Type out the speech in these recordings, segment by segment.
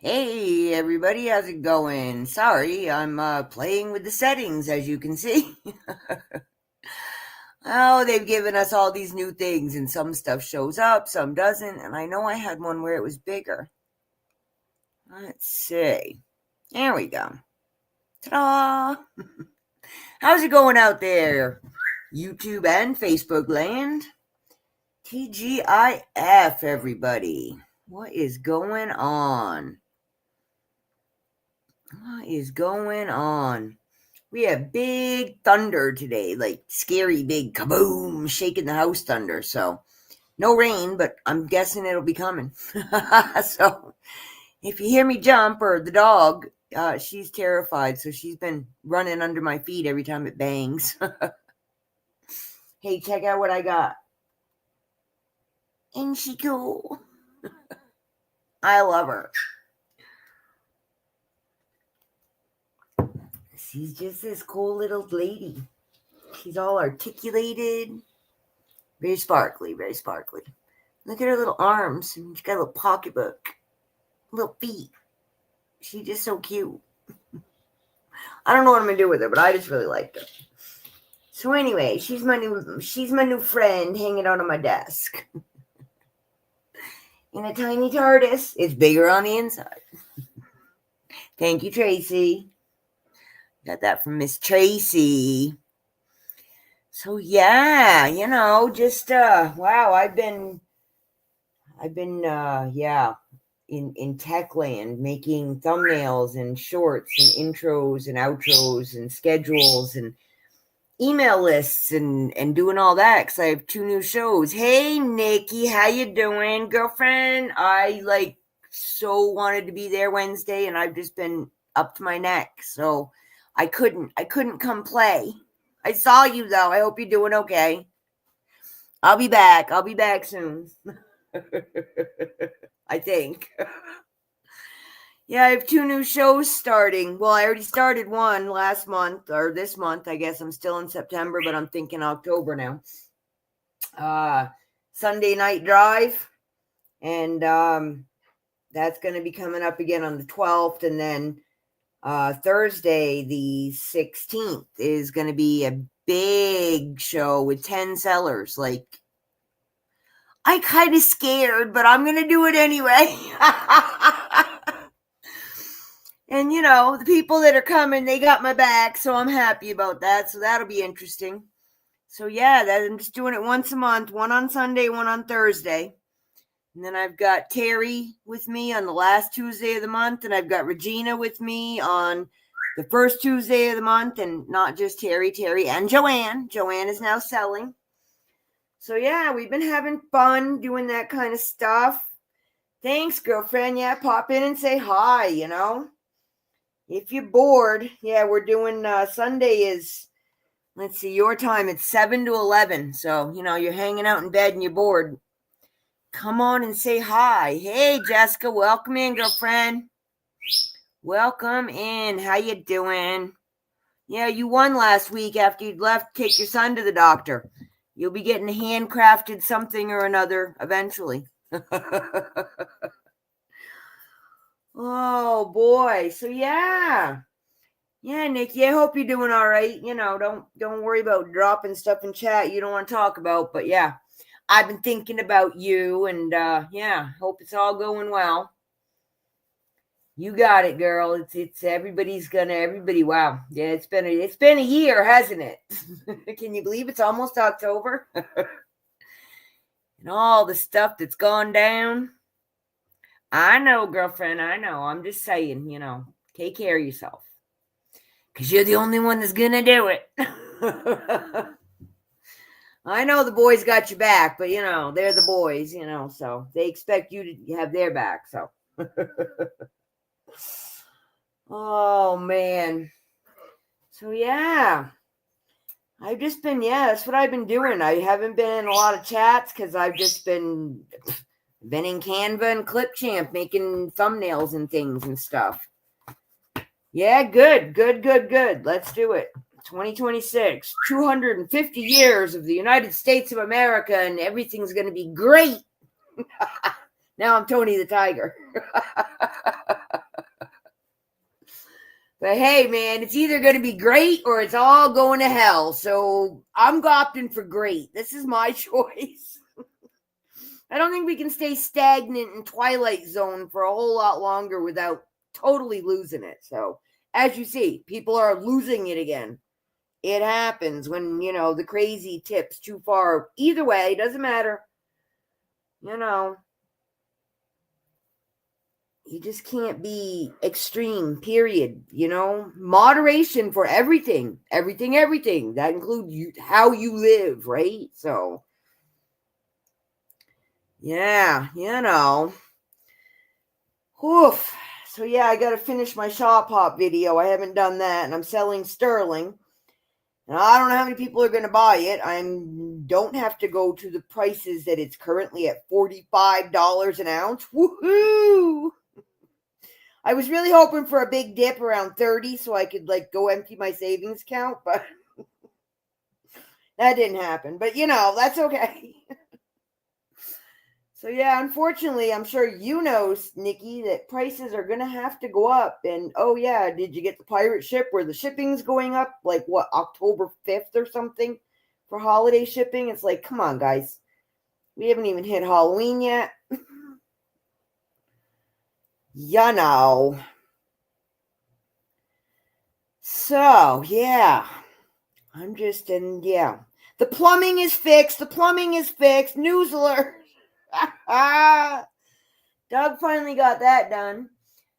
Hey everybody, how's it going? Sorry, I'm playing with the settings as you can see. Oh, they've given us all these new things and some stuff shows up, some doesn't, and I know I had one where it was bigger. Let's see. There we go. Ta-da! How's it going out there? YouTube and Facebook land? TGIF, everybody. What is going on? What is going on? We have big thunder today, like scary big kaboom, shaking the house thunder. So no rain, but I'm guessing it'll be coming. So if you hear me jump or the dog, she's terrified. So she's been running under my feet every time it bangs. Hey, check out what I got. Ain't she cool? I love her. She's just this cool little lady. She's all articulated. Very sparkly, very sparkly. Look at her little arms. She's got a little pocketbook. Little feet. She's just so cute. I don't know what I'm going to do with her, but I just really liked her. So anyway, she's my new friend hanging out on my desk. In a tiny TARDIS. It's bigger on the inside. Thank you, Tracy. Got that from Miss Tracy. So yeah, just wow, I've been in tech land making thumbnails and shorts and intros and outros and schedules and email lists and doing all that because I have 2 new shows. Hey Nikki, how you doing, girlfriend? I so wanted to be there Wednesday and I've just been up to my neck, so I couldn't come play. I saw you though. I hope you're doing okay. I'll be back soon. I think. Yeah, I have 2 new shows starting. Well, I already started one last month, or this month. I guess I'm still in September, but I'm thinking October now. Sunday Night Drive, and that's going to be coming up again on the 12th, and then Thursday, the 16th, is going to be a big show with 10 sellers. Like, I kind of scared, but I'm going to do it anyway. And, the people that are coming, they got my back, so I'm happy about that. So that'll be interesting. So, yeah, I'm just doing it once a month, one on Sunday, one on Thursday. And then I've got Terry with me on the last Tuesday of the month, and I've got Regina with me on the first Tuesday of the month, and not just Terry and Joanne. Joanne is now selling. So, yeah, we've been having fun doing that kind of stuff. Thanks, girlfriend. Yeah, pop in and say hi, If you're bored, yeah, we're doing Sunday is, let's see, your time. It's 7 to 11. So, you're hanging out in bed and you're bored. Come on and say hi. Hey, Jessica, welcome in, girlfriend. Welcome in. How you doing? Yeah, you won last week after you'd left to take your son to the doctor. You'll be getting handcrafted something or another eventually. Oh, boy. So, yeah. Yeah, Nikki, I hope you're doing all right. Don't worry about dropping stuff in chat you don't want to talk about. But, yeah, I've been thinking about you, and, hope it's all going well. You got it, girl. It's everybody. Wow. Yeah, it's been a year, hasn't it? Can you believe it's almost October? And all the stuff that's gone down. I know, girlfriend. I know. I'm just saying, take care of yourself. Because you're the only one that's going to do it. I know the boys got your back, but, they're the boys, so they expect you to have their back, so. Oh, man. So, yeah. I've just been, that's what I've been doing. I haven't been in a lot of chats because I've just been in Canva and Clipchamp making thumbnails and things and stuff. Yeah, good. Let's do it. 2026, 250 years of the United States of America, and everything's going to be great. Now I'm Tony the Tiger. But hey, man, it's either going to be great or it's all going to hell. So I'm opting for great. This is my choice. I don't think we can stay stagnant in Twilight Zone for a whole lot longer without totally losing it. So as you see, people are losing it again. It happens when, the crazy tips too far. Either way, doesn't matter. You just can't be extreme, period. Moderation for everything. Everything. That includes how you live, right? So, yeah, Oof. So, yeah, I got to finish my shop hop video. I haven't done that, and I'm selling sterling. And I don't know how many people are going to buy it. I don't have to go to the prices that it's currently at $45 an ounce. Woohoo! I was really hoping for a big dip around 30 so I could go empty my savings account, but that didn't happen. But that's okay. So yeah, unfortunately, I'm sure Nikki, that prices are going to have to go up. And oh yeah, did you get the pirate ship where the shipping's going up October 5th or something for holiday shipping? It's come on, guys. We haven't even hit Halloween yet. So, yeah. I'm just the plumbing is fixed. News alert. Doug finally got that done.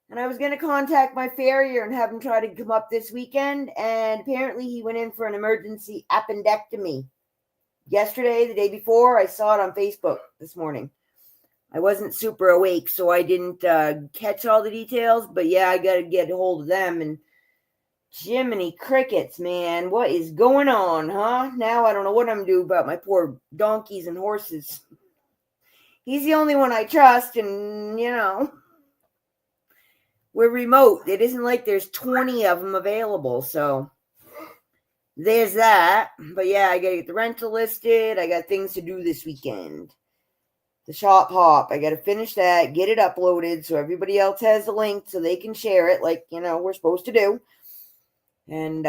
And I was going to contact my farrier and have him try to come up this weekend. And apparently he went in for an emergency appendectomy. Yesterday, the day before, I saw it on Facebook this morning. I wasn't super awake, so I didn't catch all the details. But yeah, I got to get a hold of them. And Jiminy crickets, man. What is going on, huh? Now I don't know what I'm going to do about my poor donkeys and horses. He's the only one I trust, and, we're remote. It isn't like there's 20 of them available, so there's that. But yeah, I got to get the rental listed. I got things to do this weekend. The shop hop, I got to finish that, get it uploaded so everybody else has the link so they can share it like, we're supposed to do. And,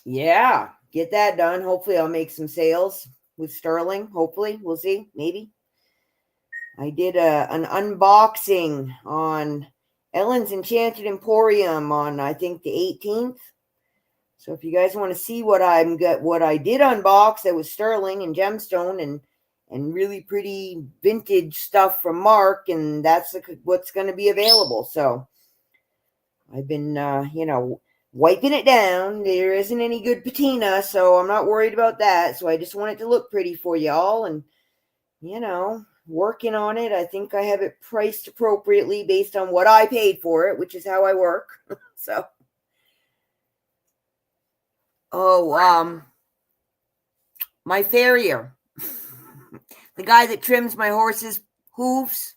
yeah, get that done. Hopefully I'll make some sales. with sterling. Hopefully, we'll see. Maybe. I did an unboxing on Ellen's Enchanted Emporium on, I think, the 18th. So if you guys want to see what I did unbox, that was sterling and gemstone and really pretty vintage stuff from Mark, and that's what's going to be available. So I've been, wiping it down. There isn't any good patina, so I'm not worried about that. So I just want it to look pretty for y'all, and working on it. I think I have it priced appropriately based on what I paid for it, which is how I work. So, my farrier, the guy that trims my horse's hooves.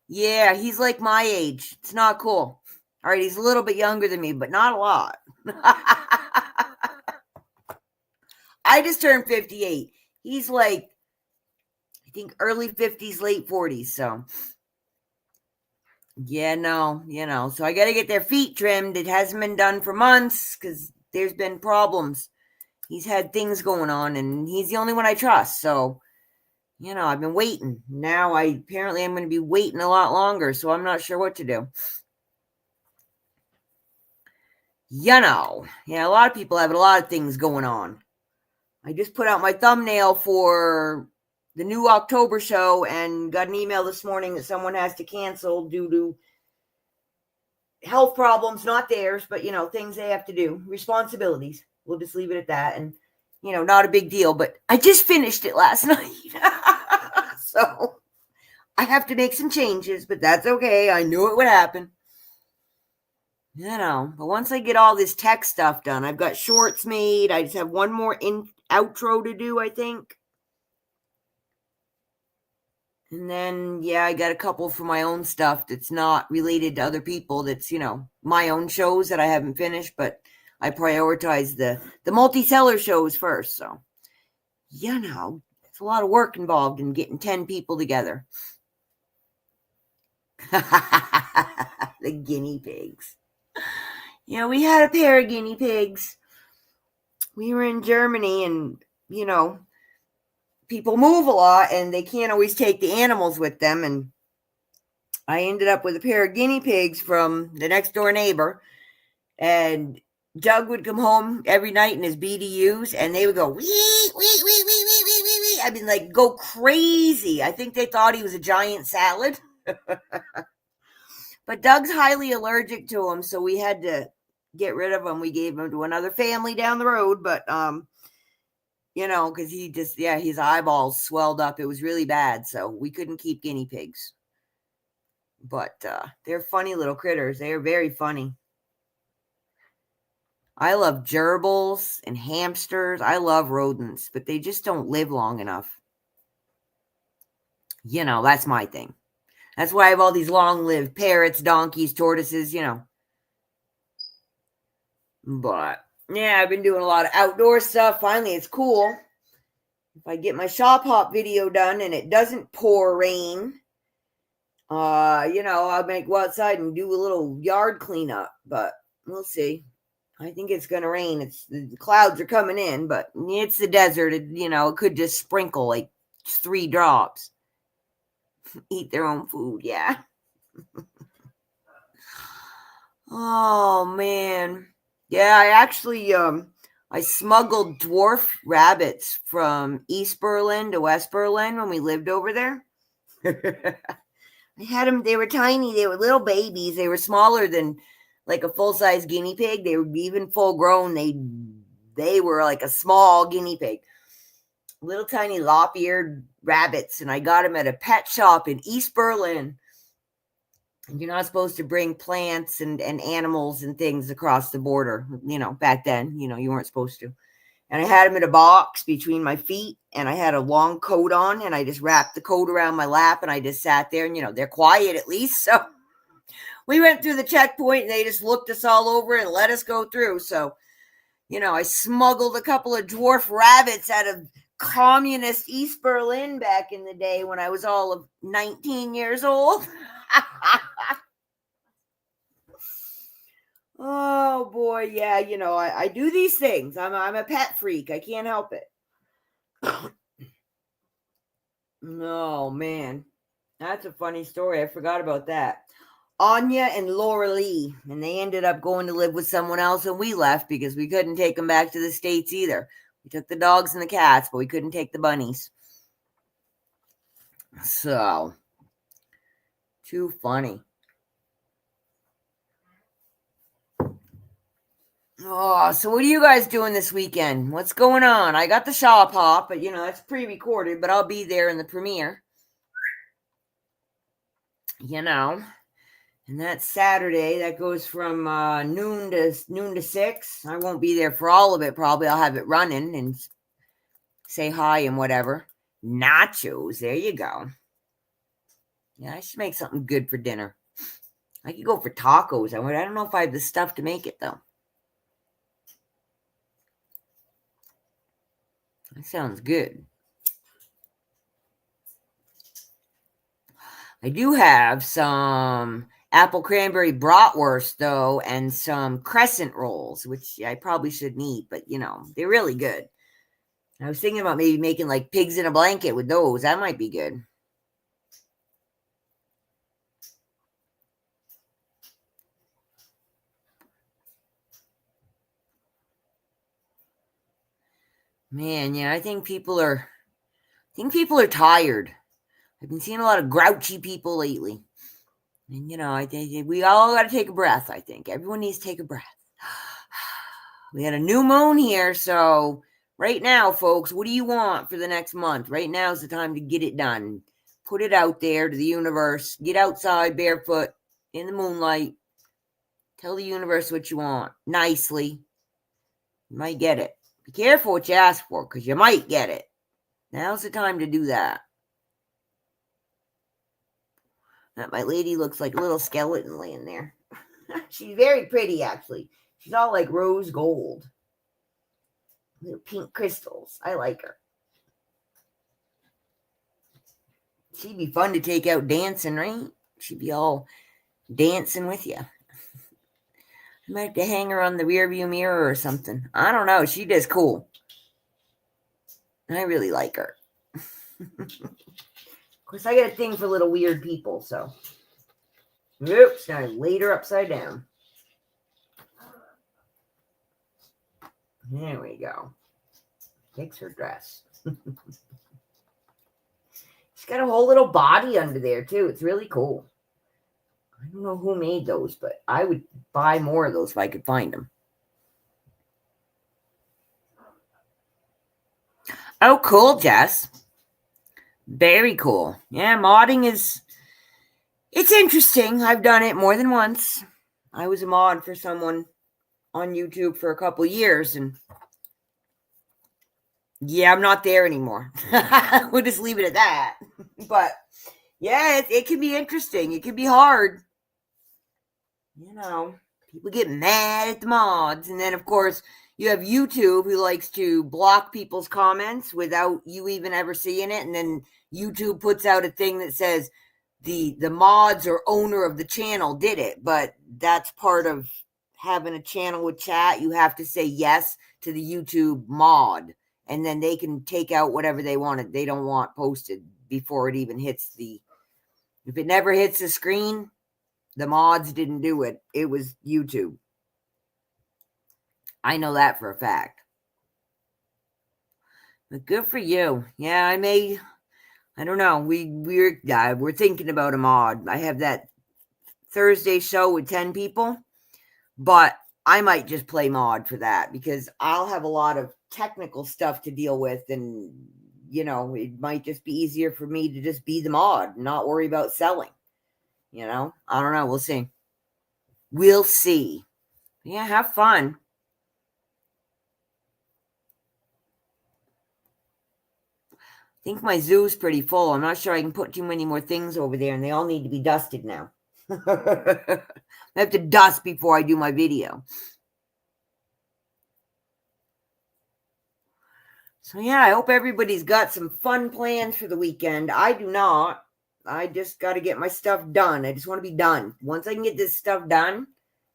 Yeah, he's like my age. It's not cool. All right, he's a little bit younger than me, but not a lot. I just turned 58. He's like, I think early 50s, late 40s. So, yeah, so I got to get their feet trimmed. It hasn't been done for months because there's been problems. He's had things going on, and he's the only one I trust. So, I've been waiting. Now I'm going to be waiting a lot longer, so I'm not sure what to do. Yeah, a lot of people have a lot of things going on. I just put out my thumbnail for the new October show and got an email this morning that someone has to cancel due to health problems, not theirs, but, things they have to do, responsibilities. We'll just leave it at that. And, not a big deal, but I just finished it last night. So I have to make some changes, but that's okay. I knew it would happen. But once I get all this tech stuff done, I've got shorts made. I just have one more outro to do, I think. And then, I got a couple for my own stuff that's not related to other people. That's, my own shows that I haven't finished, but I prioritize the multi-seller shows first. So, it's a lot of work involved in getting 10 people together. The guinea pigs. We had a pair of guinea pigs. We were in Germany, and, people move a lot and they can't always take the animals with them. And I ended up with a pair of guinea pigs from the next door neighbor. And Doug would come home every night in his BDUs and they would go, wee, wee, wee, wee, wee, wee, wee, wee. I mean, like, go crazy. I think they thought he was a giant salad. But Doug's highly allergic to him, so we had to get rid of him. We gave him to another family down the road, but, because he just, his eyeballs swelled up. It was really bad, so we couldn't keep guinea pigs. But they're funny little critters. They are very funny. I love gerbils and hamsters. I love rodents, but they just don't live long enough. That's my thing. That's why I have all these long-lived parrots, donkeys, tortoises, But, I've been doing a lot of outdoor stuff. Finally, it's cool. If I get my shop hop video done and it doesn't pour rain, I might go outside and do a little yard cleanup. But we'll see. I think it's going to rain. The clouds are coming in, but it's the desert. It could just sprinkle like 3 drops. Eat their own food, yeah. Oh, man. Yeah, I actually, I smuggled dwarf rabbits from East Berlin to West Berlin when we lived over there. I had them, they were tiny. They were little babies. They were smaller than like a full-size guinea pig. They were even full-grown. They were like a small guinea pig. Little tiny lop-eared rabbits, and I got them at a pet shop in East Berlin. And you're not supposed to bring plants and animals and things across the border. Back then, you weren't supposed to. And I had them in a box between my feet, and I had a long coat on, and I just wrapped the coat around my lap, and I just sat there, and, they're quiet at least. So we went through the checkpoint, and they just looked us all over and let us go through. So, I smuggled a couple of dwarf rabbits out of communist East Berlin back in the day when I was all of 19 years old. Oh boy, yeah, I do these things. I'm a pet freak. I can't help it. Oh, man. That's a funny story. I forgot about that. Anya and Laura Lee, and they ended up going to live with someone else, and we left because we couldn't take them back to the States either. We took the dogs and the cats, but we couldn't take the bunnies. So, too funny. Oh, so what are you guys doing this weekend? What's going on? I got the shop hop, but that's pre-recorded, but I'll be there in the premiere. And that's Saturday. That goes from noon to 6. I won't be there for all of it. Probably I'll have it running and say hi and whatever. Nachos. There you go. Yeah, I should make something good for dinner. I could go for tacos. I don't know if I have the stuff to make it though. That sounds good. I do have some apple cranberry bratwurst, though, and some crescent rolls, which I probably shouldn't eat, but, they're really good. I was thinking about maybe making, like, pigs in a blanket with those. That might be good. Man, yeah, I think people are tired. I've been seeing a lot of grouchy people lately. And, I think we all got to take a breath, I think. Everyone needs to take a breath. We had a new moon here, so right now, folks, what do you want for the next month? Right now is the time to get it done. Put it out there to the universe. Get outside barefoot in the moonlight. Tell the universe what you want nicely. You might get it. Be careful what you ask for, because you might get it. Now's the time to do that. My lady looks like a little skeleton laying there. She's very pretty, actually. She's all like rose gold. Little pink crystals. I like her. She'd be fun to take out dancing, right? She'd be all dancing with you. I might have to hang her on the rearview mirror or something. I don't know. She does cool. I really like her. Of course, I got a thing for little weird people, so. Oops, I laid her upside down. There we go. Fix her dress. She's got a whole little body under there, too. It's really cool. I don't know who made those, but I would buy more of those if I could find them. Oh, cool, Jess. Very cool. Yeah, modding it's interesting. I've done it more than once. I was a mod for someone on YouTube for a couple years, and yeah, I'm not there anymore. We'll just leave it at that. But yeah, it can be interesting. It can be hard. People get mad at the mods, and then of course you have YouTube who likes to block people's comments without you even ever seeing it, and then YouTube puts out a thing that says the mods or owner of the channel did it, but that's part of having a channel with chat. You have to say yes to the YouTube mod, and then they can take out whatever they don't want posted before it even hits if it never hits the screen, the mods didn't do it. It was YouTube. I know that for a fact. But good for you. Yeah, I don't know. We're thinking about a mod. I have that Thursday show with 10 people, but I might just play mod for that because I'll have a lot of technical stuff to deal with, and it might just be easier for me to just be the mod and not worry about selling. I don't know. We'll see. We'll see. Yeah, have fun. I think my zoo's pretty full. I'm not sure I can put too many more things over there, and they all need to be dusted now. I have to dust before I do my video. So yeah, I hope everybody's got some fun plans for the weekend. I do not. I just got to get my stuff done. I just want to be done. Once I can get this stuff done,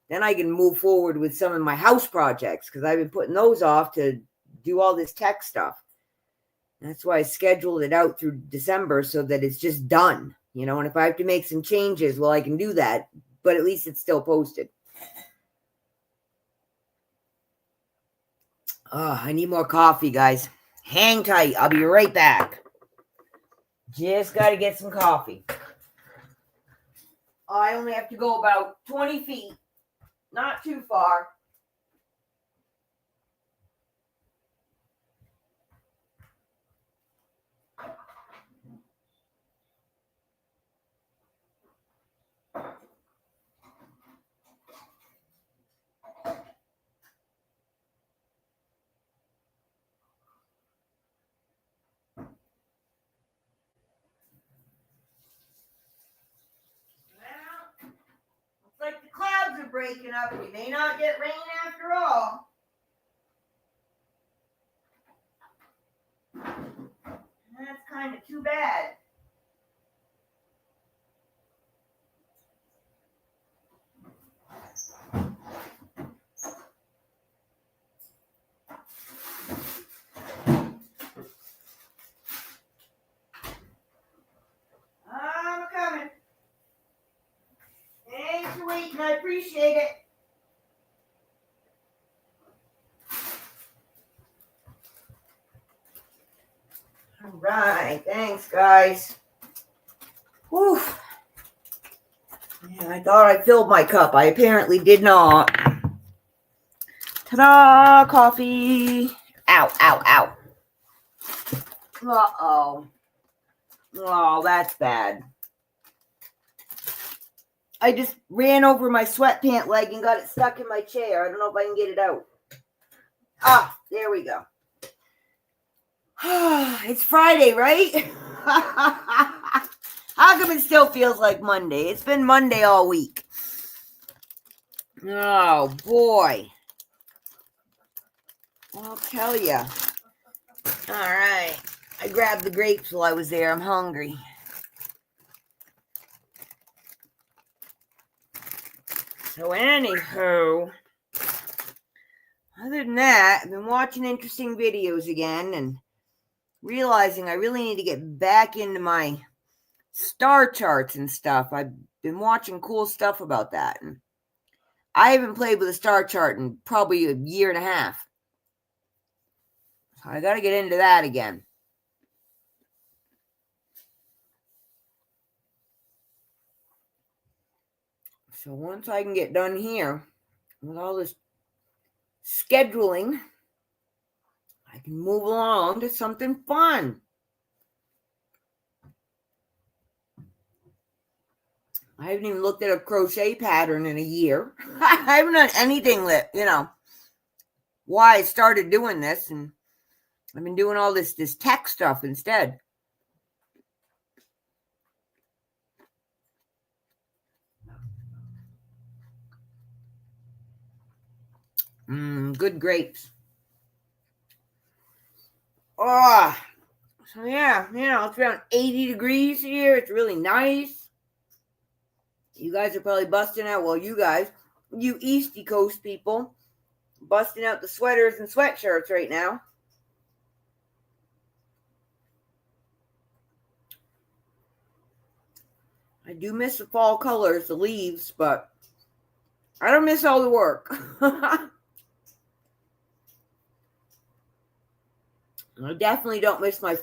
then I can move forward with some of my house projects, because I've been putting those off to do all this tech stuff. That's why I scheduled it out through December so that it's just done, and if I have to make some changes, well, I can do that, but at least it's still posted. Oh, I need more coffee, guys. Hang tight. I'll be right back. Just got to get some coffee. I only have to go about 20 feet. Not too far. Like the clouds are breaking up. We may not get rain after all. That's kind of too bad. I'm coming. Thanks for waiting. I appreciate it. All right. Thanks, guys. Whew. Yeah, I thought I filled my cup. I apparently did not. Ta-da! Coffee. Ow, ow, ow. Uh-oh. Oh, that's bad. I just ran over my sweatpant leg and got it stuck in my chair. I don't know if I can get it out. Ah, there we go. It's Friday, right? How come it still feels like Monday? It's been Monday all week. Oh, boy. I'll tell you. All right. I grabbed the grapes while I was there. I'm hungry. So anywho, other than that, I've been watching interesting videos again and realizing I really need to get back into my star charts and stuff. I've been watching cool stuff about that. And I haven't played with a star chart in probably a year and a half. So I got to get into that again. So once I can get done here with all this scheduling, I can move along to something fun. I haven't even looked at a crochet pattern in a year. I haven't done anything that, why I started doing this, and I've been doing all this tech stuff instead. Good grapes. Oh, so yeah, it's around 80 degrees here. It's really nice. You guys are probably busting out, you East Coast people, busting out the sweaters and sweatshirts right now. I do miss the fall colors, the leaves, but I don't miss all the work. I definitely don't miss my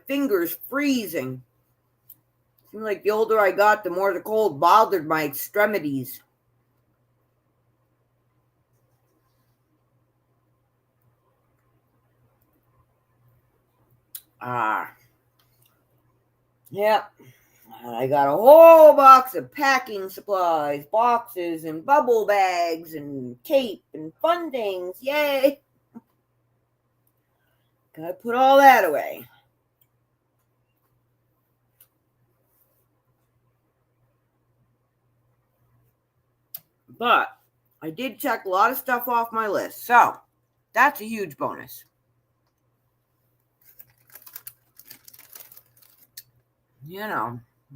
fingers freezing. Seems like the older I got, the more the cold bothered my extremities. Yeah. I got a whole box of packing supplies, boxes and bubble bags and tape and fun things. Yay! Gotta put all that away. But I did check a lot of stuff off my list, so that's a huge bonus.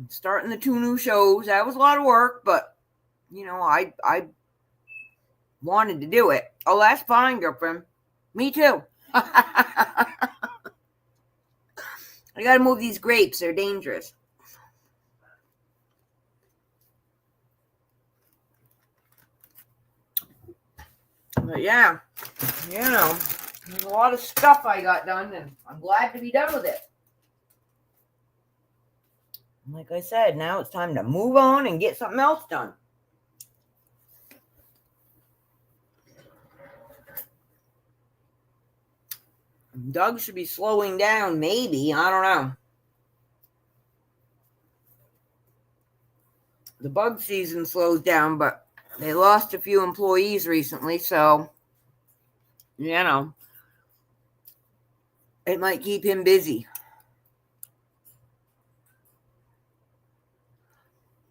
Starting the 2 new shows, that was a lot of work, but I wanted to do it. Oh, that's fine, girlfriend. Me too. I got to move these grapes. They're dangerous. But yeah, there's a lot of stuff I got done, and I'm glad to be done with it. Like I said, now it's time to move on and get something else done. Doug should be slowing down, maybe. I don't know. The bug season slows down, but they lost a few employees recently, so, it might keep him busy.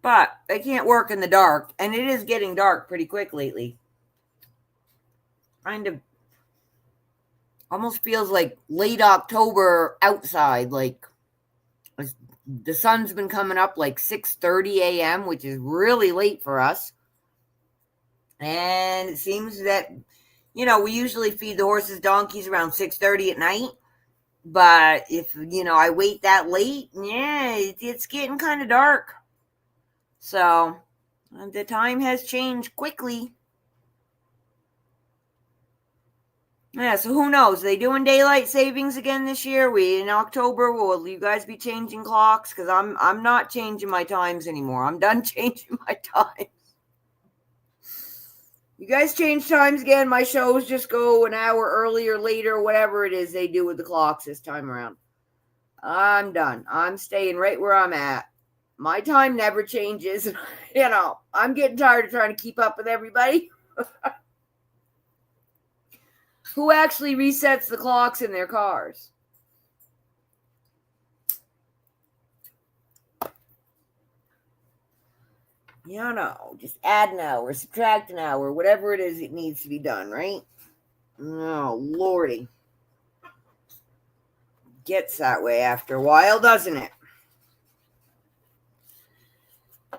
But they can't work in the dark, and it is getting dark pretty quick lately. Kind of almost feels like late October outside, like the sun's been coming up like 6:30 a.m., which is really late for us. And it seems that, we usually feed the horses, donkeys around 6:30 at night. But if, I wait that late, it's getting kind of dark. So the time has changed quickly. Yeah, so who knows? Are they doing daylight savings again this year? In October, will you guys be changing clocks? Because I'm not changing my times anymore. I'm done changing my times. You guys change times again. My shows just go an hour earlier, later, whatever it is they do with the clocks this time around. I'm done. I'm staying right where I'm at. My time never changes. I'm getting tired of trying to keep up with everybody. Who actually resets the clocks in their cars? Just add an hour, subtract an hour, whatever it is, it needs to be done, right? Oh, Lordy. Gets that way after a while, doesn't it?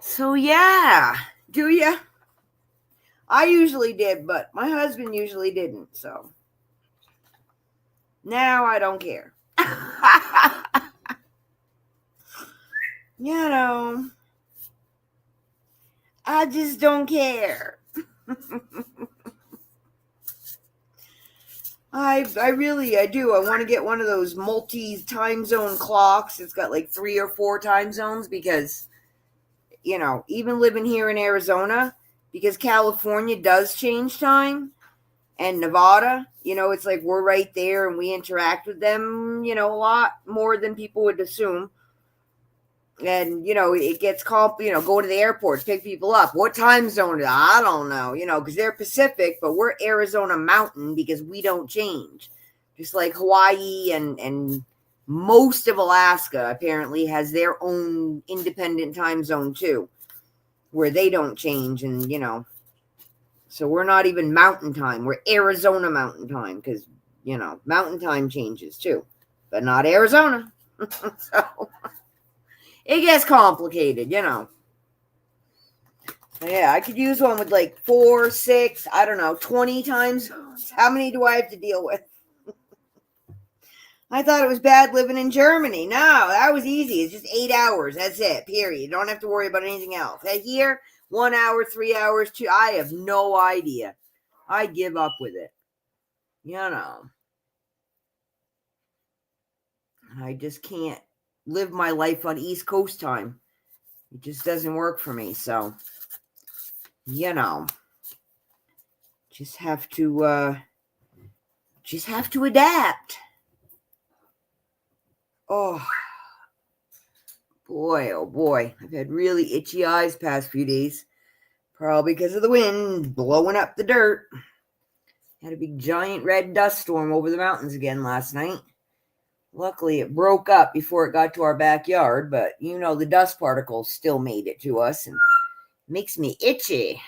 So, yeah. Do ya? I usually did, but my husband usually didn't, so. Now I don't care. I just don't care. I do. I want to get one of those multi-time zone clocks. It's got like 3 or 4 time zones because, even living here in Arizona, because California does change time, and Nevada, it's like we're right there and we interact with them, a lot more than people would assume. And, it gets go to the airport, pick people up. What time zone? I don't know, because they're Pacific, but we're Arizona Mountain because we don't change. Just like Hawaii and most of Alaska apparently has their own independent time zone too, where they don't change. And, so we're not even mountain time. We're Arizona mountain time because, mountain time changes too, but not Arizona. So it gets complicated, Yeah, I could use one with like 4, 6, 20 times. How many do I have to deal with? I thought it was bad living in Germany. No, that was easy. It's just 8 hours. That's it, period. You don't have to worry about anything else. Here, 1 hour, 3 hours, 2. I have no idea. I give up with it. I just can't live my life on East Coast time. It just doesn't work for me. So, just have to adapt. Oh boy. I've had really itchy eyes past few days. Probably because of the wind blowing up the dirt. Had a big giant red dust storm over the mountains again last night. Luckily, it broke up before it got to our backyard, but the dust particles still made it to us and makes me itchy.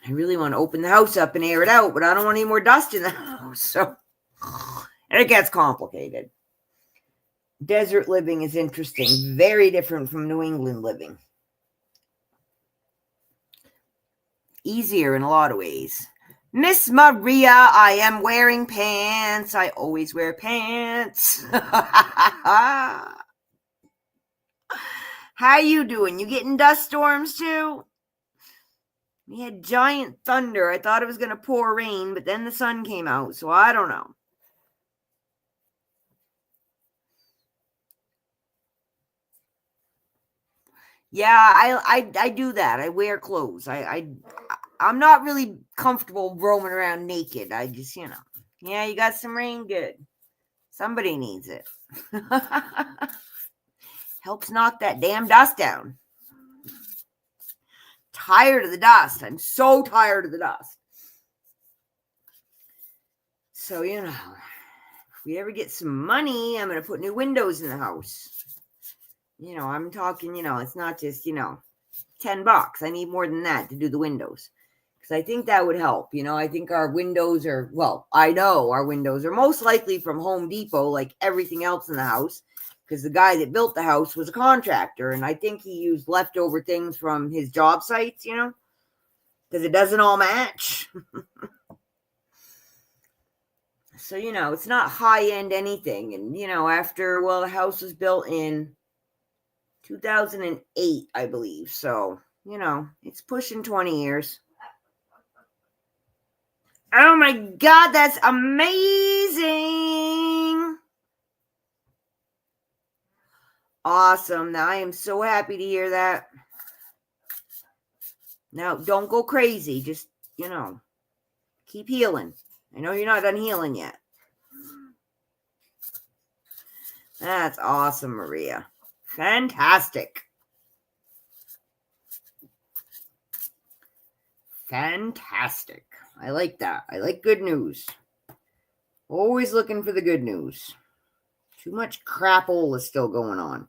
I really want to open the house up and air it out, but I don't want any more dust in the house. So it gets complicated. Desert living is interesting. Very different from New England living. Easier in a lot of ways. Miss Maria, I am wearing pants. I always wear pants. How you doing? You getting dust storms too? We had giant thunder. I thought it was going to pour rain, but then the sun came out, so I don't know. Yeah, I do that. I wear clothes. I'm not really comfortable roaming around naked. I just, yeah, you got some rain, good. Somebody needs it. Helps knock that damn dust down. Tired of the dust. I'm so tired of the dust. So, if we ever get some money, I'm going to put new windows in the house. I'm talking, it's not just, $10. I need more than that to do the windows. Because I think that would help. I think our windows are, I know our windows are most likely from Home Depot, like everything else in the house. Because the guy that built the house was a contractor. And I think he used leftover things from his job sites, because it doesn't all match. So, it's not high-end anything. And, after, the house was built in 2008, I believe. So, it's pushing 20 years. Oh my God, that's amazing. Awesome. Now, I am so happy to hear that. Now, don't go crazy. Just, keep healing. I know you're not done healing yet. That's awesome, Maria. Fantastic. Fantastic. I like that. I like good news. Always looking for the good news. Too much crapole is still going on.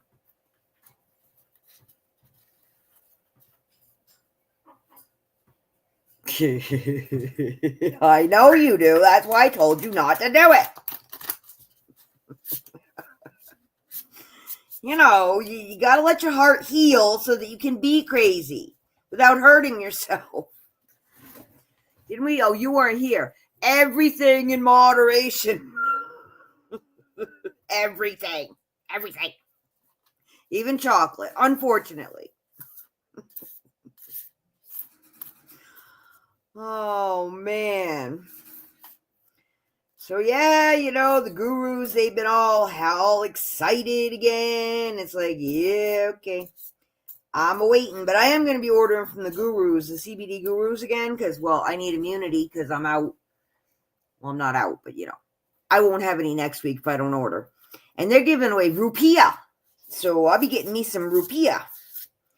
I know you do. That's why I told you not to do it. You got to let your heart heal so that you can be crazy without hurting yourself. Didn't we? Oh, you weren't here. Everything in moderation. Everything. Even chocolate, unfortunately. Oh, man. So, yeah, the gurus, they've been all excited again. It's like, yeah, okay. I'm waiting, but I am going to be ordering from the gurus, the CBD gurus again, because, I need immunity because I'm out. Well, I'm not out, but, I won't have any next week if I don't order. And they're giving away rupiah. So I'll be getting me some rupiah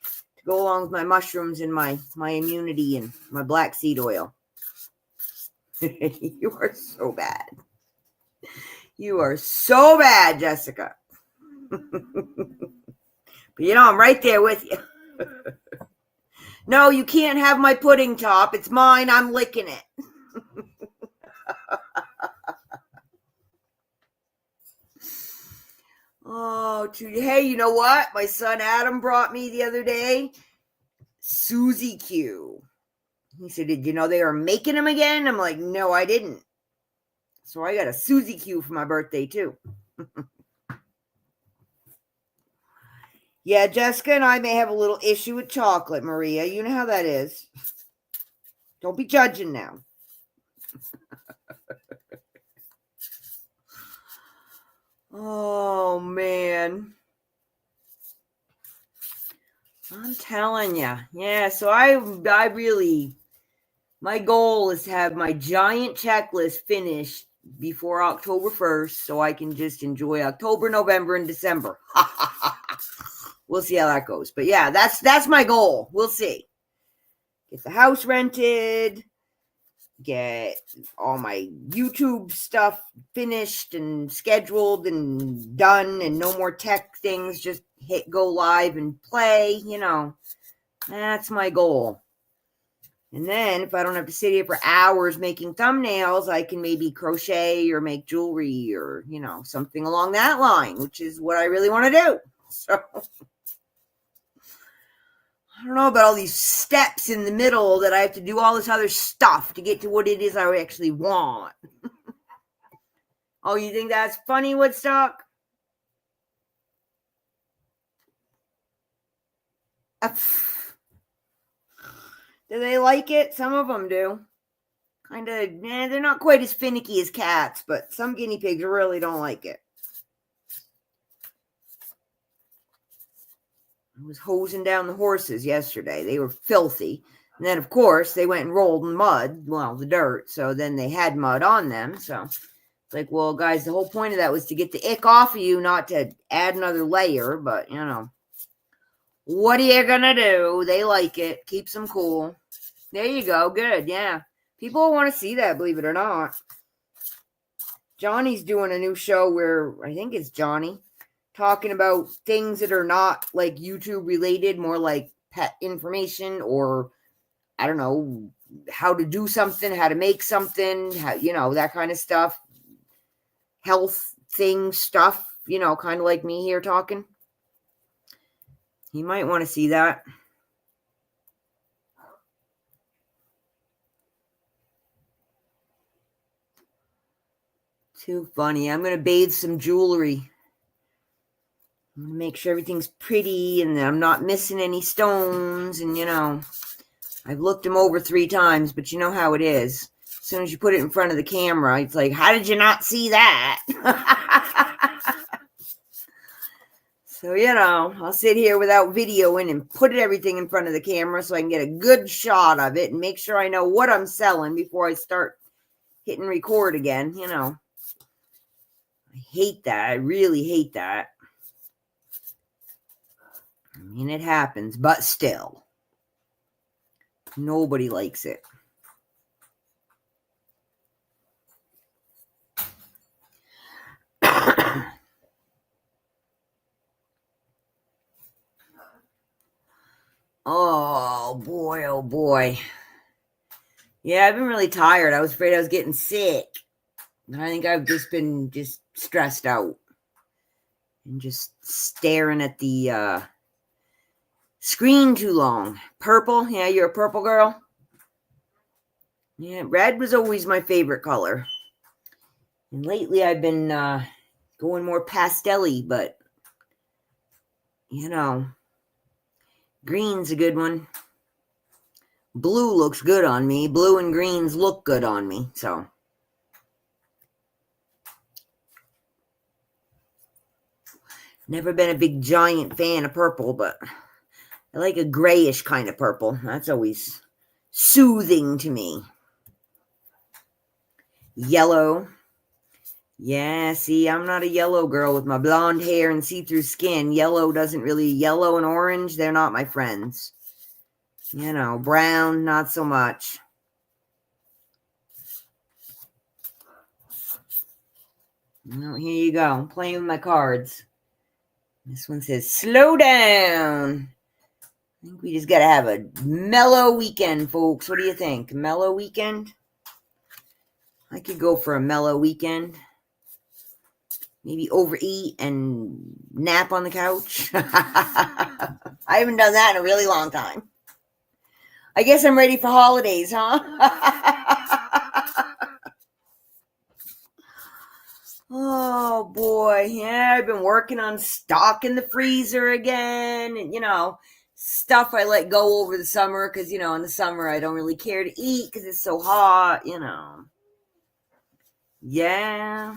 to go along with my mushrooms and my immunity and my black seed oil. You are so bad. You are so bad, Jessica. But I'm right there with you. No, you can't have my pudding top. It's mine. I'm licking it. Oh, hey, you know what? My son Adam brought me the other day Suzy Q. He said, did you know they are making them again? I'm like, no, I didn't. So I got a Suzy Q for my birthday, too. Yeah, Jessica and I may have a little issue with chocolate, Maria. You know how that is. Don't be judging now. Oh, man. I'm telling you. Yeah, so I really, my goal is to have my giant checklist finished before October 1st so I can just enjoy October, November, and December. We'll see how that goes. But yeah, that's my goal. We'll see. Get the house rented, get all my YouTube stuff finished and scheduled and done, and no more tech things, just hit go live and play, that's my goal. And then if I don't have to sit here for hours making thumbnails, I can maybe crochet or make jewelry or, something along that line, which is what I really want to do. So I don't know about all these steps in the middle that I have to do all this other stuff to get to what it is I actually want. Oh, you think that's funny, Woodstock? Do they like it? Some of them do. Kind of, they're not quite as finicky as cats, but some guinea pigs really don't like it. I was hosing down the horses yesterday. They were filthy. And then, of course, they went and rolled in mud, well, the dirt. So then they had mud on them. So it's like, well, guys, the whole point of that was to get the ick off of you, not to add another layer. But, you know, what are you going to do? They like it. Keeps them cool. There you go. Good. Yeah. People want to see that, believe it or not. Johnny's doing a new show where, I think it's Johnny, talking about things that are not like YouTube related, more like pet information or, I don't know, how to do something, how to make something, how, you know, that kind of stuff. Health thing stuff, you know, kind of like me here talking. You might want to see that. Too funny. I'm going to bathe some jewelry. I'm going to make sure everything's pretty and I'm not missing any stones. And, you know, I've looked them over 3 times, but you know how it is. As soon as you put it in front of the camera, it's like, how did you not see that? So, you know, I'll sit here without videoing and put everything in front of the camera so I can get a good shot of it and make sure I know what I'm selling before I start hitting record again, you know. I hate that. I really hate that. I mean, it happens, but still. Nobody likes it. Oh, boy, oh, boy. Yeah, I've been really tired. I was afraid I was getting sick. I think I've just been stressed out. And just staring at the screen too long. Purple? Yeah, you're a purple girl? Yeah, red was always my favorite color. And lately I've been going more pastel-y, but, you know, green's a good one. Blue looks good on me. Blue and greens look good on me, so. Never been a big giant fan of purple, but I like a grayish kind of purple. That's always soothing to me. Yellow. Yeah, see, I'm not a yellow girl with my blonde hair and see-through skin. Yellow and orange, they're not my friends. You know, brown, not so much. Well, here you go. I'm playing with my cards. This one says, slow down. I think we just got to have a mellow weekend, folks. What do you think? Mellow weekend? I could go for a mellow weekend. Maybe overeat and nap on the couch. I haven't done that in a really long time. I guess I'm ready for holidays, huh? Oh, boy. Yeah, I've been working on stocking the freezer again. And, you know, stuff I let go over the summer because, you know, in the summer I don't really care to eat because it's so hot, you know. Yeah.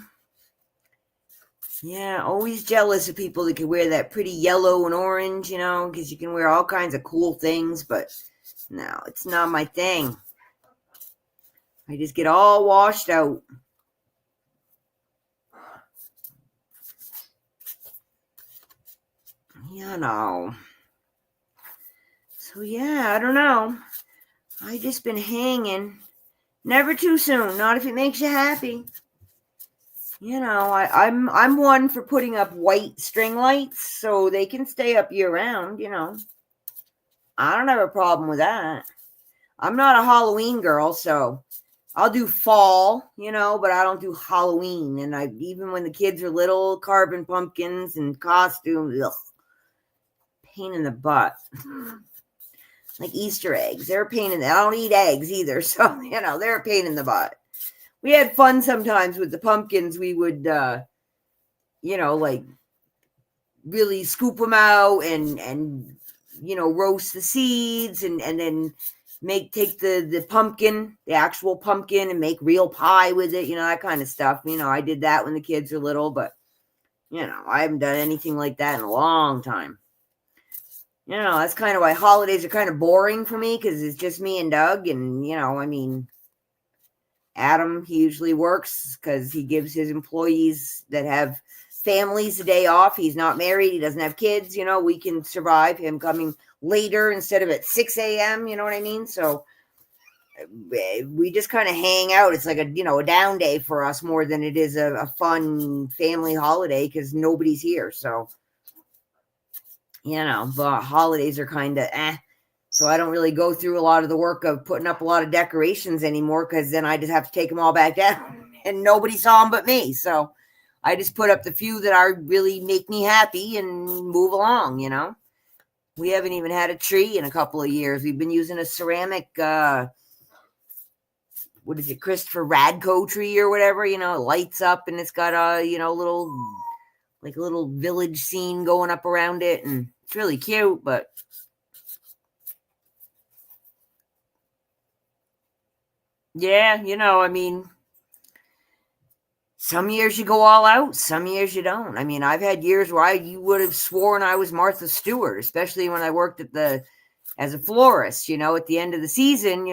Yeah, always jealous of people that can wear that pretty yellow and orange, you know, because you can wear all kinds of cool things, but no, it's not my thing. I just get all washed out. You know. So, yeah, I don't know. I just been hanging. Never too soon, not if it makes you happy. You know, I'm one for putting up white string lights so they can stay up year round, you know. I don't have a problem with that. I'm not a Halloween girl, so I'll do fall, you know, but I don't do Halloween. And even when the kids are little, carving pumpkins and costumes, ugh, pain in the butt. like Easter eggs. They're a pain in the, I don't eat eggs either. So, they're a pain in the butt. We had fun sometimes with the pumpkins. We would, like really scoop them out and roast the seeds and then take the pumpkin, the actual pumpkin, and make real pie with it, that kind of stuff. I did that when the kids are little, but I haven't done anything like that in a long time. That's kind of why holidays are kind of boring for me, because it's just me and Doug. And, Adam, he usually works because he gives his employees that have families a day off. He's not married. He doesn't have kids. We can survive him coming later instead of at 6 a.m. You know what I mean? So we just kind of hang out. It's like a down day for us more than it is a fun family holiday, because nobody's here. So, but holidays are kind of So I don't really go through a lot of the work of putting up a lot of decorations anymore, because then I just have to take them all back down and nobody saw them but me. So I just put up the few that are really make me happy and move along, We haven't even had a tree in a couple of years. We've been using a ceramic, Christopher Radko tree or whatever, it lights up and it's got a, little village scene going up around it. And it's really cute, but yeah, some years you go all out, some years you don't. I've had years where you would have sworn I was Martha Stewart, especially when I worked as a florist, at the end of the season,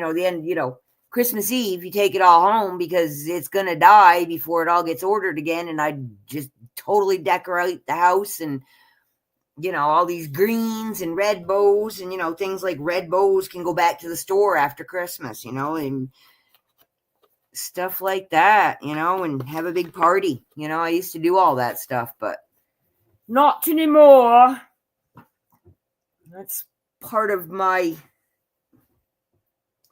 Christmas Eve, you take it all home because it's going to die before it all gets ordered again. And I just totally decorate the house and, all these greens and red bows and, things like red bows can go back to the store after Christmas, and stuff like that, and have a big party. I used to do all that stuff, but not anymore. That's part of my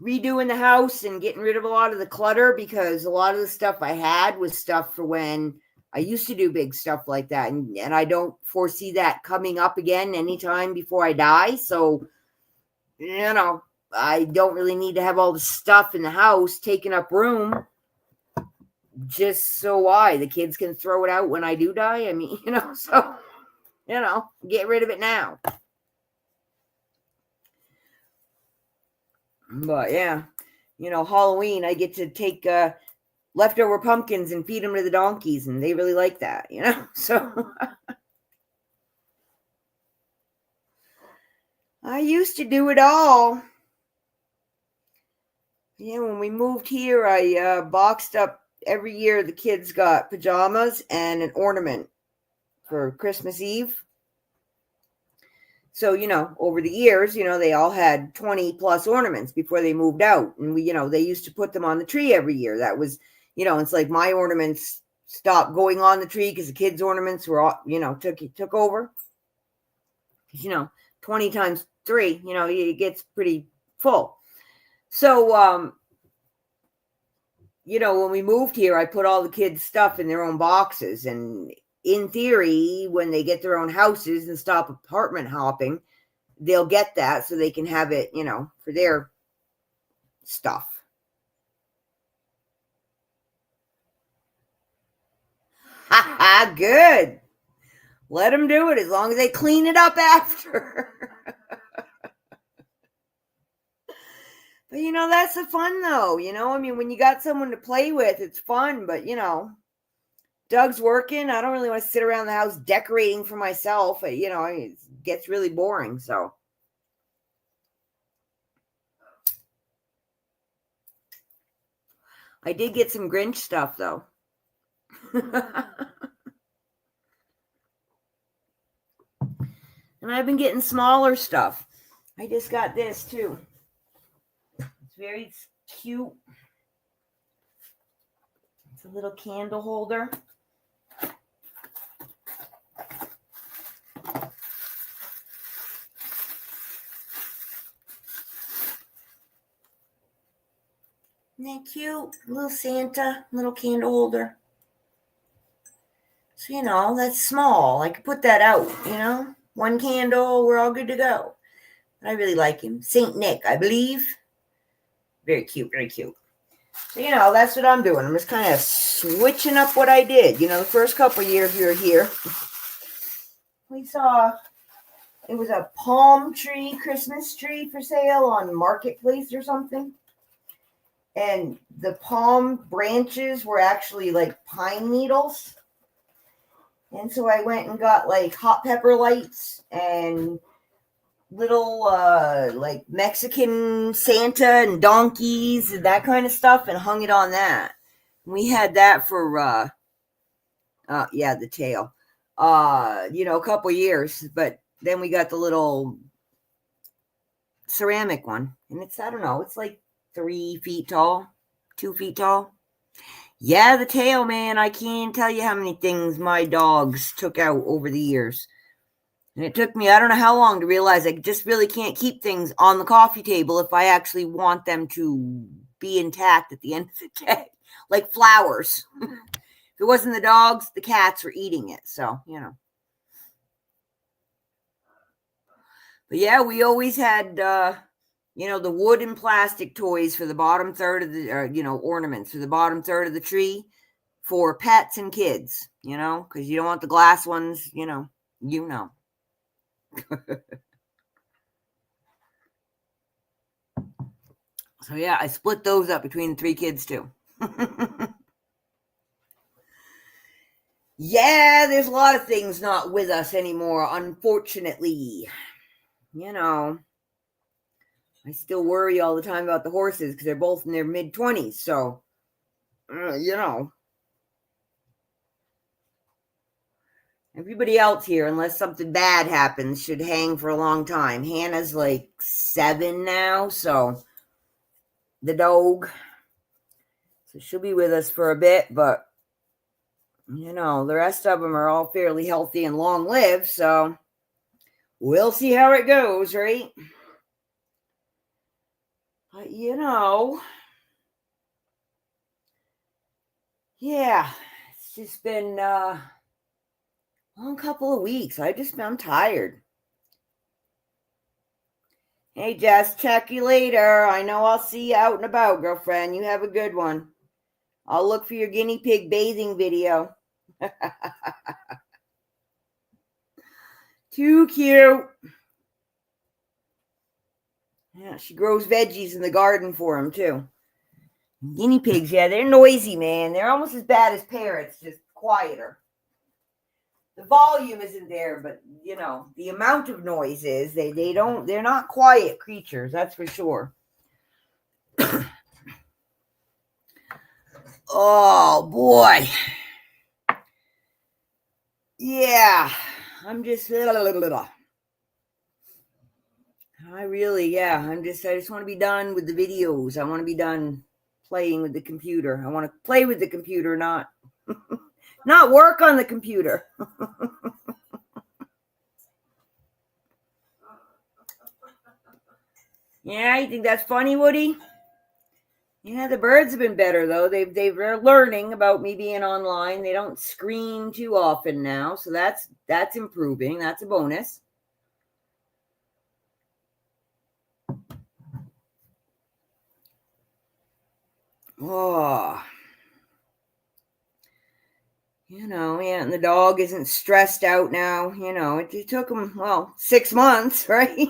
redoing the house and getting rid of a lot of the clutter, because a lot of the stuff I had was stuff for when I used to do big stuff like that. And I don't foresee that coming up again anytime before I die. So, I don't really need to have all the stuff in the house taking up room, just so the kids can throw it out when I do die. So, get rid of it now. But yeah, Halloween, I get to take leftover pumpkins and feed them to the donkeys, and they really like that, So I used to do it all. Yeah, when we moved here, I boxed up every year. The kids got pajamas and an ornament for Christmas Eve. So, over the years, they all had 20 plus ornaments before they moved out. And they used to put them on the tree every year. That was, it's like my ornaments stopped going on the tree because the kids' ornaments were all, took over. 20 times 3, it gets pretty full. So, when we moved here, I put all the kids' stuff in their own boxes. And in theory, when they get their own houses and stop apartment hopping, they'll get that so they can have it, for their stuff. Ha ha, good. Let them do it as long as they clean it up after. But, that's the fun, though. When you got someone to play with, it's fun. But, Doug's working. I don't really want to sit around the house decorating for myself. It gets really boring. So I did get some Grinch stuff, though. And I've been getting smaller stuff. I just got this, too. It's very cute. It's a little candle holder. Isn't that cute? Little Santa, little candle holder. So, that's small. I could put that out, one candle, we're all good to go. I really like him. Saint Nick, I believe. Very cute, very cute. So, that's what I'm doing. I'm just kind of switching up what I did. The first couple years we were here, we saw it was a palm tree, Christmas tree for sale on Marketplace or something. And the palm branches were actually like pine needles. And so I went and got like hot pepper lights and little like Mexican Santa and donkeys and that kind of stuff and hung it on that. We had that for the tail. A couple years, but then we got the little ceramic one, and it's, I don't know, it's like 3 feet tall, 2 feet tall. Yeah, the tail, man. I can't tell you how many things my dogs took out over the years. And it took me, I don't know how long to realize I just really can't keep things on the coffee table if I actually want them to be intact at the end of the day. Like flowers. If it wasn't the dogs, the cats were eating it. So, But yeah, we always had, the wood and plastic toys for the bottom third of the, ornaments for the bottom third of the tree for pets and kids, because you don't want the glass ones, So yeah, I split those up between the 3 kids too. Yeah, there's a lot of things not with us anymore, unfortunately. I still worry all the time about the horses because they're both in their mid-20s. So, everybody else here, unless something bad happens, should hang for a long time. Hannah's like 7 now, so the dog. So she'll be with us for a bit, but, the rest of them are all fairly healthy and long-lived, so we'll see how it goes, right? But, yeah, it's just been a long couple of weeks. I'm tired. Hey, Jess, check you later. I know I'll see you out and about, girlfriend. You have a good one. I'll look for your guinea pig bathing video. Too cute. Yeah, she grows veggies in the garden for him, too. Guinea pigs, yeah, they're noisy, man. They're almost as bad as parrots, just quieter. The volume isn't there, but, the amount of noise is. They're not quiet creatures, that's for sure. Oh, boy. Yeah, I'm just... I just want to be done with the videos. I want to be done playing with the computer. I want to play with the computer, not work on the computer. Yeah, you think that's funny, Woody? Yeah, the birds have been better though. They're learning about me being online. They don't scream too often now, so that's improving. That's a bonus. Oh, and the dog isn't stressed out now. It took him 6 months, right?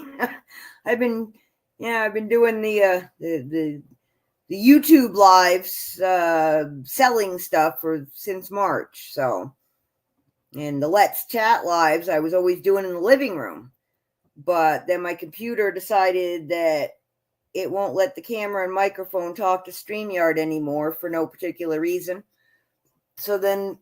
I've been doing the YouTube lives, selling stuff since March. So, and the Let's Chat lives I was always doing in the living room, but then my computer decided that it won't let the camera and microphone talk to StreamYard anymore for no particular reason. So then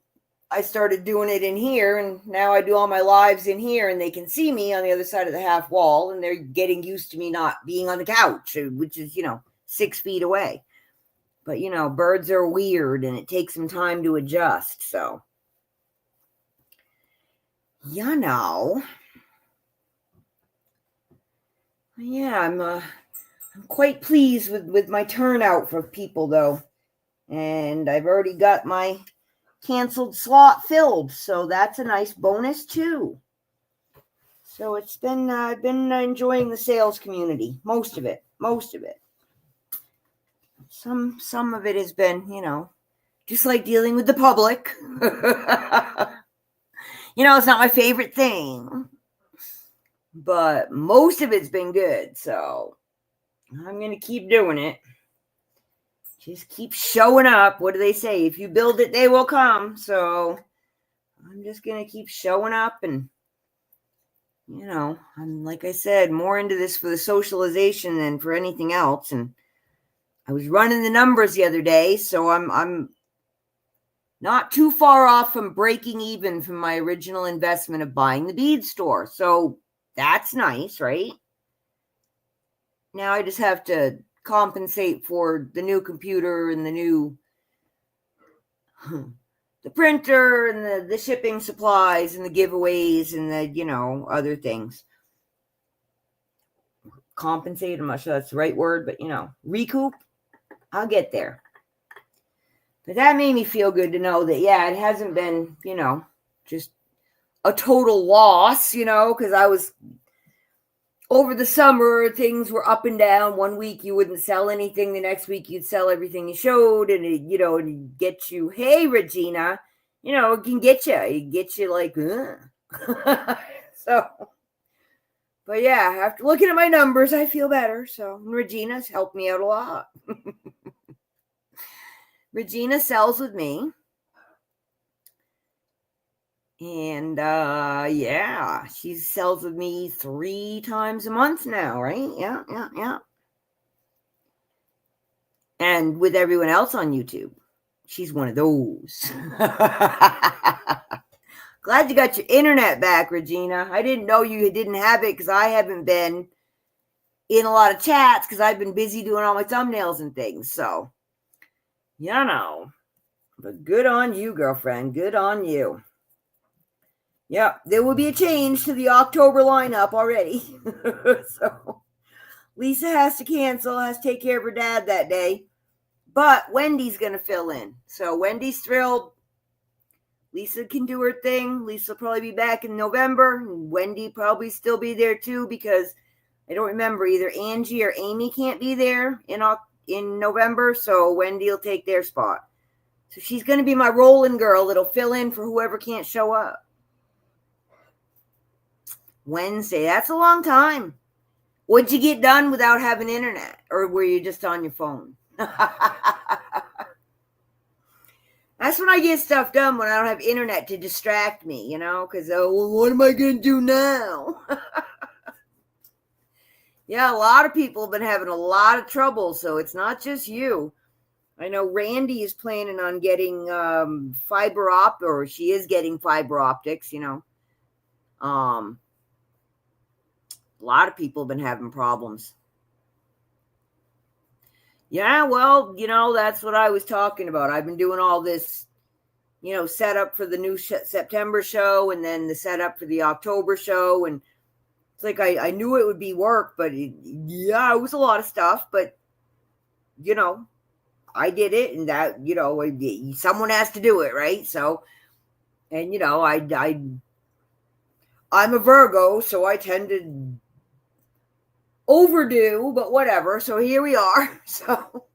I started doing it in here, and now I do all my lives in here, and they can see me on the other side of the half wall, and they're getting used to me not being on the couch, which is, 6 feet away. But, birds are weird, and it takes some time to adjust, so. Yeah, I'm quite pleased with my turnout for people, though. And I've already got my canceled slot filled, so that's a nice bonus, too. So it's been, I've been enjoying the sales community, most of it. Some of it has been, just like dealing with the public. It's not my favorite thing, but most of it's been good. So I'm going to keep doing it. Just keep showing up. What do they say? If you build it, they will come. So I'm just going to keep showing up and, I'm, like I said, more into this for the socialization than for anything else. And I was running the numbers the other day, so I'm not too far off from breaking even from my original investment of buying the bead store. So that's nice, right? Now I just have to compensate for the new computer and the new the printer and the shipping supplies and the giveaways and the other things. Compensate, I'm not sure that's the right word, but recoup. I'll get there. But that made me feel good to know that, it hasn't been, just a total loss, because I was, over the summer, things were up and down. One week you wouldn't sell anything. The next week you'd sell everything you showed. And, it get you, hey, Regina, it can get you. It gets you like, So, but yeah, after looking at my numbers, I feel better. So Regina's helped me out a lot. Regina sells with me. And she sells with me 3 times a month now, right? Yeah. And with everyone else on YouTube. She's one of those. Glad you got your internet back, Regina. I didn't know you didn't have it because I haven't been in a lot of chats because I've been busy doing all my thumbnails and things. So, but good on you, girlfriend. Good on you. Yeah, there will be a change to the October lineup already. So Lisa has to cancel, has to take care of her dad that day. But Wendy's going to fill in. So Wendy's thrilled. Lisa can do her thing. Lisa will probably be back in November. Wendy probably still be there too because I don't remember, either Angie or Amy can't be there in November. So Wendy will take their spot. So she's going to be my rolling girl that'll fill in for whoever can't show up. Wednesday, that's a long time. What'd you get done without having internet? Or were you just on your phone? That's when I get stuff done, when I don't have internet to distract me, because, what am I going to do now? Yeah, a lot of people have been having a lot of trouble, so it's not just you. I know Randy is planning on getting she is getting fiber optics, A lot of people have been having problems. Yeah, well, that's what I was talking about. I've been doing all this, setup for the new September show and then the setup for the October show. And it's like I knew it would be work, but it was a lot of stuff. But, I did it, and that, someone has to do it, right? So, and, I'm a Virgo, so I tend to overdo, but whatever. So here we are. So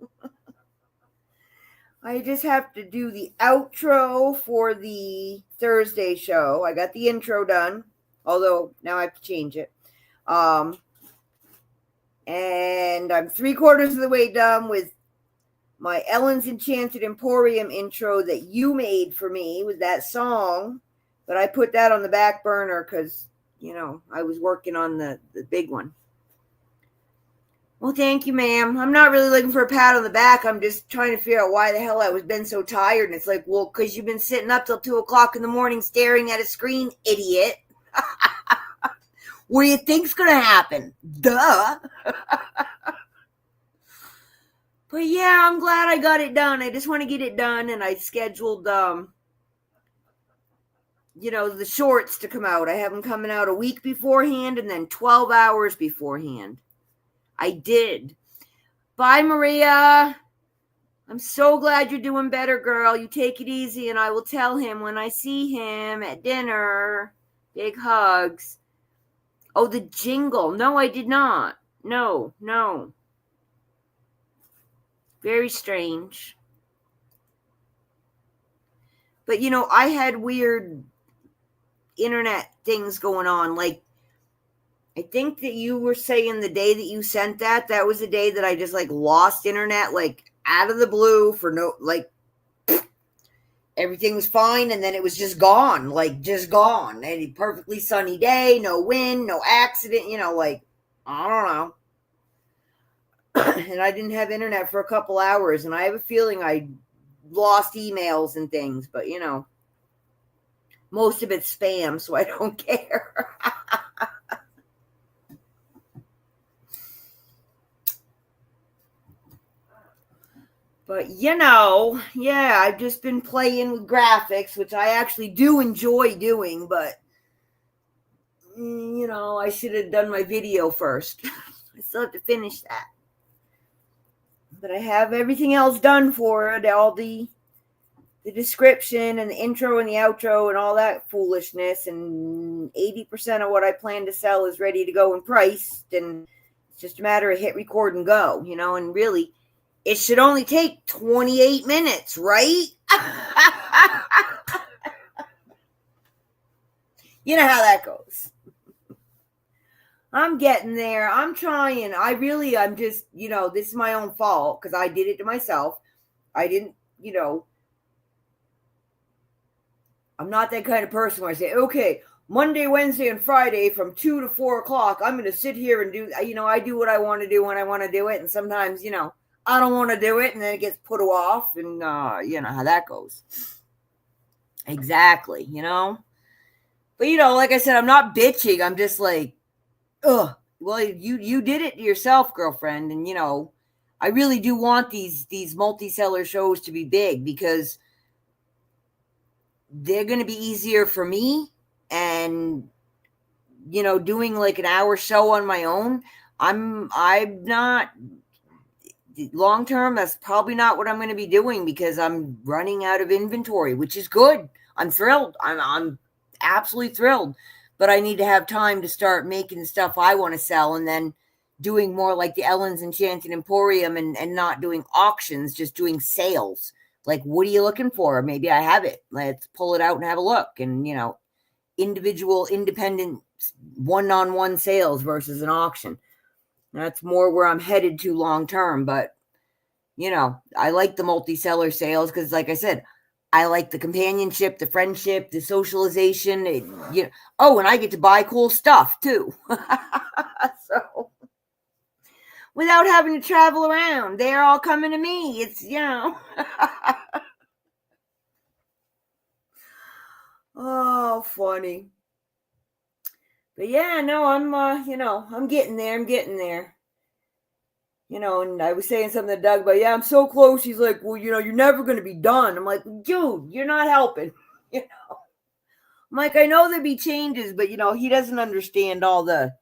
I just have to do the outro for the Thursday show. I got the intro done, although now I have to change it. And I'm 3/4 of the way done with my Ellen's Enchanted Emporium intro that you made for me with that song. But I put that on the back burner because, I was working on the big one. Well, thank you, ma'am. I'm not really looking for a pat on the back. I'm just trying to figure out why the hell I was been so tired. And it's like, well, because you've been sitting up till 2:00 in the morning staring at a screen, idiot. What do you think's going to happen? Duh. But yeah, I'm glad I got it done. I just want to get it done. And I scheduled, the shorts to come out. I have them coming out a week beforehand and then 12 hours beforehand. I did. Bye, Maria. I'm so glad you're doing better, girl. You take it easy, and I will tell him when I see him at dinner. Big hugs. Oh, the jingle. No, I did not. No. Very strange. But, I had weird internet things going on. Like, I think that you were saying the day that you sent that was the day that I just, like, lost internet, like, out of the blue for no, like, everything was fine, and then it was just gone, like, just gone. And a perfectly sunny day, no wind, no accident, like, I don't know. And I didn't have internet for a couple hours, and I have a feeling I lost emails and things, but, most of it's spam, so I don't care. But, yeah, I've just been playing with graphics, which I actually do enjoy doing, but, I should have done my video first. I still have to finish that. But I have everything else done for it, all the description and the intro and the outro and all that foolishness, and 80% of what I plan to sell is ready to go and priced, and it's just a matter of hit record and go, and really, it should only take 28 minutes, right? You know how that goes. I'm getting there. I'm trying. I'm just, this is my own fault because I did it to myself. I didn't, I'm not that kind of person where I say, okay, Monday, Wednesday, and Friday from 2 to 4 o'clock, I'm going to sit here and do, I do what I want to do when I want to do it. And sometimes, I don't want to do it, and then it gets put off, and you know how that goes. Exactly, But, like I said, I'm not bitching. I'm just like, ugh. Well, you did it to yourself, girlfriend, and, I really do want these multi-seller shows to be big because they're going to be easier for me, and, doing like an hour show on my own, I'm not... long term, that's probably not what I'm going to be doing because I'm running out of inventory, which is good. I'm thrilled. I'm absolutely thrilled. But I need to have time to start making stuff I want to sell, and then doing more like the Ellen's Enchanted Emporium, and not doing auctions, just doing sales. Like, what are you looking for? Maybe I have it. Let's pull it out and have a look. And, individual, independent, one-on-one sales versus an auction. That's more where I'm headed to long term. But, I like the multi-seller sales because, like I said, I like the companionship, the friendship, the socialization. Oh, and I get to buy cool stuff too. So, without having to travel around, they're all coming to me. It's, Oh, funny. But yeah, no, I'm getting there. I'm getting there. And I was saying something to Doug about, yeah, I'm so close. He's like, well, you're never going to be done. I'm like, dude, you're not helping. I'm like, I know there'd be changes, but, he doesn't understand all the,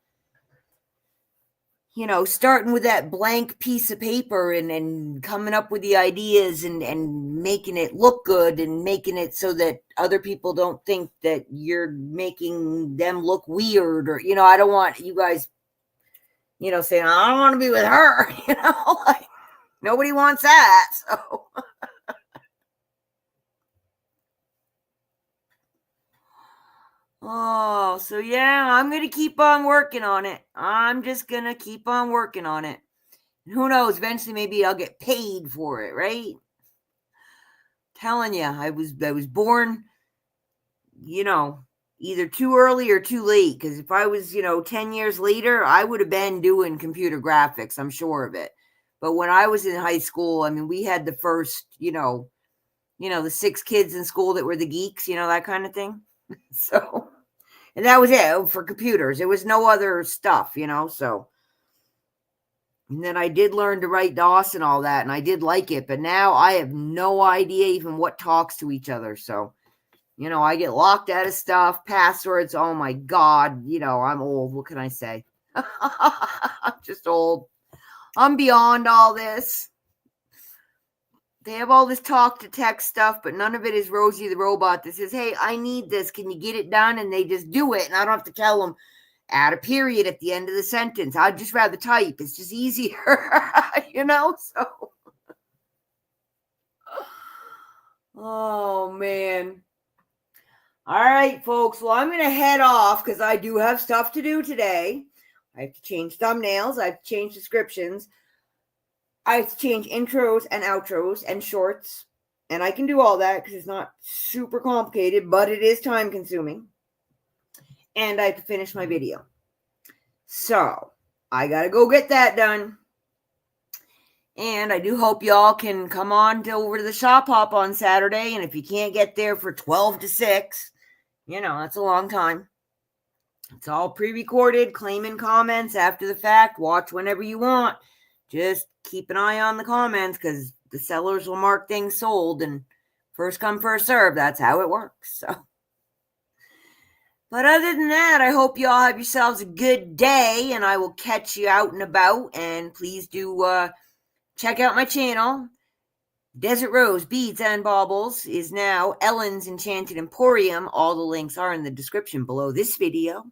starting with that blank piece of paper and coming up with the ideas and making it look good and making it so that other people don't think that you're making them look weird, or, I don't want you guys, saying, I don't want to be with her, like, nobody wants that. So, oh, so yeah, I'm going to keep on working on it. I'm just going to keep on working on it. Who knows? Eventually, maybe I'll get paid for it, right? Telling you, I was born, either too early or too late. Because if I was, 10 years later, I would have been doing computer graphics. I'm sure of it. But when I was in high school, I mean, we had the first, the 6 kids in school that were the geeks, that kind of thing. So, and that was it for computers. There was no other stuff, so. And then I did learn to write DOS and all that, and I did like it. But now I have no idea even what talks to each other. So, I get locked out of stuff, passwords. Oh my God, I'm old. What can I say? I'm just old. I'm beyond all this. They have all this talk to text stuff, but none of it is Rosie the robot that says, hey, I need this. Can you get it done? And they just do it. And I don't have to tell them add a period at the end of the sentence. I'd just rather type. It's just easier, so. Oh, man. All right, folks. Well, I'm going to head off because I do have stuff to do today. I have to change thumbnails. I have to change descriptions. I have to change intros and outros and shorts. And I can do all that because it's not super complicated, but it is time consuming. And I have to finish my video. So I got to go get that done. And I do hope y'all can come on over to the shop hop on Saturday. And if you can't get there for 12 to 6, that's a long time. It's all pre-recorded, claiming comments after the fact. Watch whenever you want. Just keep an eye on the comments because the sellers will mark things sold. And first come, first serve. That's how it works. So. But other than that, I hope you all have yourselves a good day, and I will catch you out and about. And please do check out my channel. Desert Rose Beads and Baubles is now Ellen's Enchanted Emporium. All the links are in the description below this video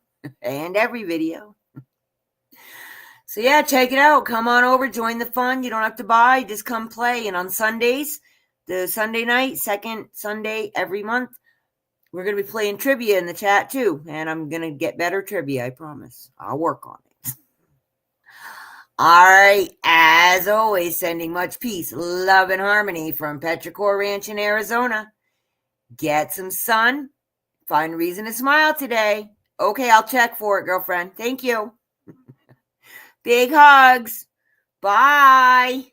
and every video. So yeah, check it out. Come on over, join the fun. You don't have to buy, just come play. And on Sundays, the Sunday night, second Sunday every month, we're going to be playing trivia in the chat too. And I'm going to get better trivia, I promise. I'll work on it. All right. As always, sending much peace, love, and harmony from Petrichor Ranch in Arizona. Get some sun. Find a reason to smile today. Okay, I'll check for it, girlfriend. Thank you. Big hugs. Bye.